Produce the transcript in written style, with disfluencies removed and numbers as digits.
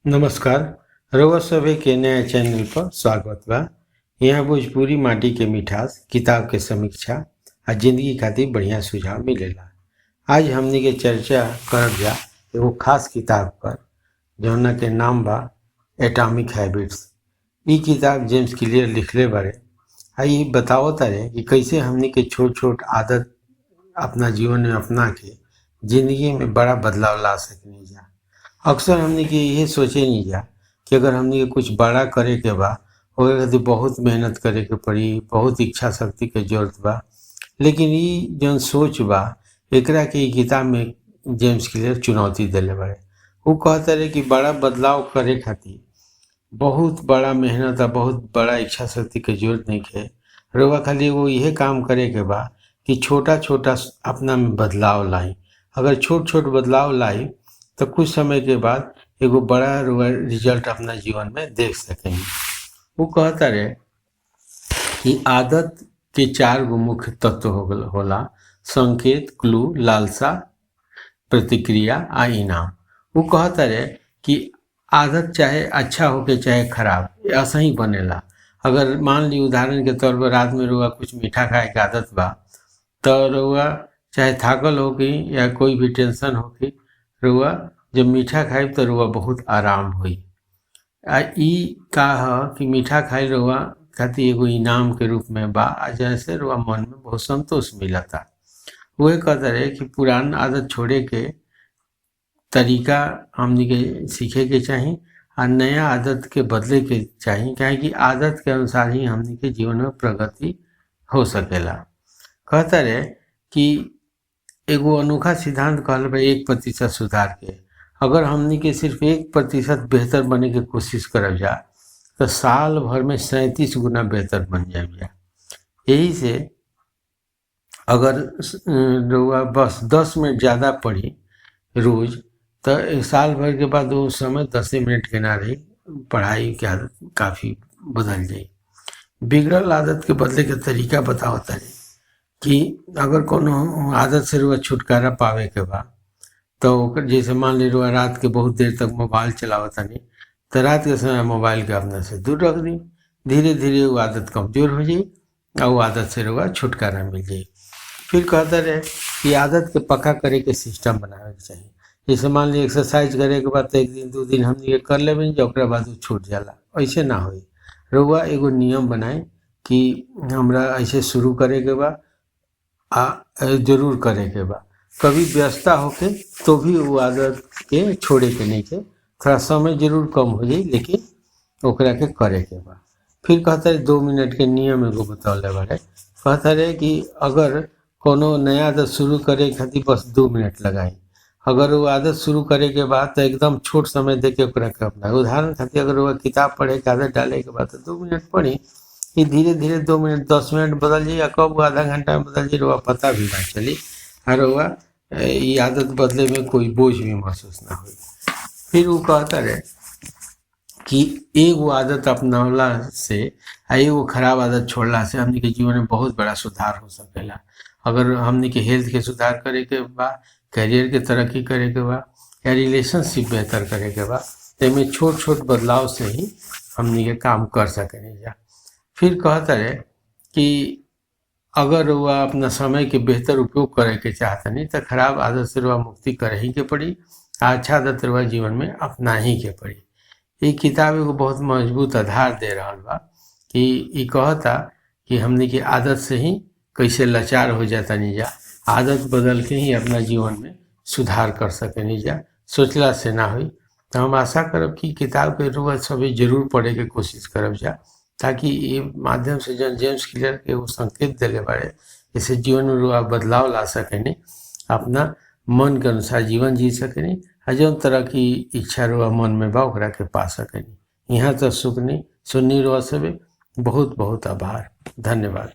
नमस्कार। रउआ सभे के नया चैनल पर स्वागत बा। यहाँ भोजपुरी माटी के मिठास, किताब के समीक्षा आ जिंदगी खातिर बढ़िया सुझाव मिलेला। आज हमनी के चर्चा करब जा एगो खास किताब पर जौना के नाम बा एटॉमिक हैबिट्स। ई किताब जेम्स क्लियर लिखले बारे। ई बताओ तारे कि कैसे हमनी के छोट छोट आदत अपना जीवन में अपना के जिंदगी में बड़ा बदलाव ला सकनी जा। अक्सर हमने के ये सोचे नहीं जा कि अगर हमने के कुछ बड़ा करे के बा ओकरे खातिर बहुत मेहनत करे के पड़ी, बहुत इच्छा शक्ति के जरूरत बा। लेकिन ई जौन सोच बा एकरा के ई किताब में जेम्स क्लियर चुनौती देले बारे। वो कहता रहे कि बड़ा बदलाव करे खातिर बहुत बड़ा मेहनत आ बहुत बड़ा इच्छा शक्ति के जरूरत नहीं है। रउआ खाली वो यह काम करे के बा कि छोटा छोटा अपना में बदलाव लाई। अगर छोट छोट बदलाव लाई तो कुछ समय के बाद एगो बड़ा रिजल्ट अपना जीवन में देख सकेंगे। वो कहता रहे कि आदत के 4 गो मुख्य तत्व होला: संकेत, क्लू, लालसा, प्रतिक्रिया आ इनाम। वो कहता रहे कि आदत चाहे अच्छा हो के चाहे खराब, ऐसा ही बनेला। अगर मान ली उदाहरण के तौर पर रात में रउआ कुछ मीठा खाए के आदत बा तो रउआ चाहे थाकल होगी या कोई भी टेंशन होगी, रउआ जब मीठा खाई तो रउआ बहुत आराम हुई। ई का ह कि मीठा खाई रउआ खातिर एगो इनाम के रूप में बा, जैसे रउआ मन में बहुत संतोष मिलता। वह कहता रहे कि पुरान आदत छोड़े के तरीका हमनी के सीखे के चाही और नया आदत के बदले के चाही, काहे कि आदत के अनुसार ही हमनी के जीवन में प्रगति हो सकेला। कहता रहे कि एगो अनोखा सिद्धांत कहल बा 1% सुधार के। अगर हमनी के सिर्फ 1% बेहतर बने के कोशिश करब जा तो साल भर में 37 गुना बेहतर बन जाए जा। यही से अगर रउआ बस 10 मिनट ज़्यादा पढ़ी रोज तो साल भर के बाद वो समय 10 मिनट के ना रही, पढ़ाई की आदत काफ़ी बदल जाए। बिगड़ल आदत के बदले के तरीका बताओ तारे कि अगर कोनो आदत से रउआ छुटकारा पावे के बा तो जैसे मान ली रउआ रात के बहुत देर तक मोबाइल चलावतानी तो रात के समय मोबाइल के अपने से दूर रख दी। धीरे धीरे वो आदत कमजोर हो जाई और वो आदत से रउआ छुटकारा मिल जाई। फिर कहता रहे कि आदत के पक्का करे के सिस्टम बनावे के चाहिए। जैसे मान ली एक्सरसाइज करे के बाद 1 दिन 2 दिन हमनी के कर लेबे जो ओकरा बाद छूट जाला, ऐसे ना होई। रउआ एगो नियम बनाए कि हमरा ऐसे शुरू करे के बा जरूर करे के बा। कभी व्यस्तता होके तो भी वो आदत के छोड़े के नहीं के, थोड़ा समय जरूर कम हो जाए लेकिन ओकरा के करे के बा। फिर कहता रहे 2 मिनट के नियम एगो बतौले बारे। कहता रहे कि अगर कोनो नया आदत शुरू करे खातिर बस 2 मिनट लगाई। अगर वो आदत शुरू करे के बाद तो एकदम छोट समय दे के ओकरा के अपना। उदाहरण खातिर अगर वो किताब पढ़े के आदत डाले के बाद तो 2 मिनट पढ़ी, ये धीरे धीरे 2 मिनट 10 मिनट बदल जाए या कब आधा घंटा में बदल जाए रउआ पता भी ना चली और रउआ ये आदत बदले में कोई बोझ भी महसूस ना हो। फिर वो कहता रहे कि एगो आदत अपनावला से एगो खराब आदत छोड़ला से हमनी के जीवन में बहुत बड़ा सुधार हो सकेला। अगर हमनी के हेल्थ के सुधार करे के बा, करियर के तरक्की करे के बा या रिलेशनशिप बेहतर करे के बा तो में छोट छोट बदलाव से ही हमनी के काम कर सकेनी जा। फिर कहता रहे कि अगर वह अपना समय के बेहतर उपयोग करे के चाहता नहीं तो खराब आदत से वह मुक्ति करे ही के पड़ी, अच्छा आदत वह जीवन में अपना ही के पड़ी। ये किताब एगो बहुत मजबूत आधार दे रहा बा कि ये कहता कि हमने की आदत से ही कैसे लाचार हो जाता नहीं जा, आदत बदल के ही अपना जीवन में सुधार कर सके नहीं जा, सोचला से ना हुई। तो हम आशा करब कि किताब के रउआ सभी जरूर पढ़े के कोशिश करब जा, ताकि ये माध्यम से जन जेम्स क्लियर के वो संकेत दिले बारे जैसे जीवन में रुआ बदलाव ला सकेनी, अपना मन के अनुसार जीवन जी सकेनी और जौन तरह की इच्छा रुआ मन में बा ओकरा के पा सकेनी। यहाँ तो सुननी रुआ सभी बहुत बहुत आभार, धन्यवाद।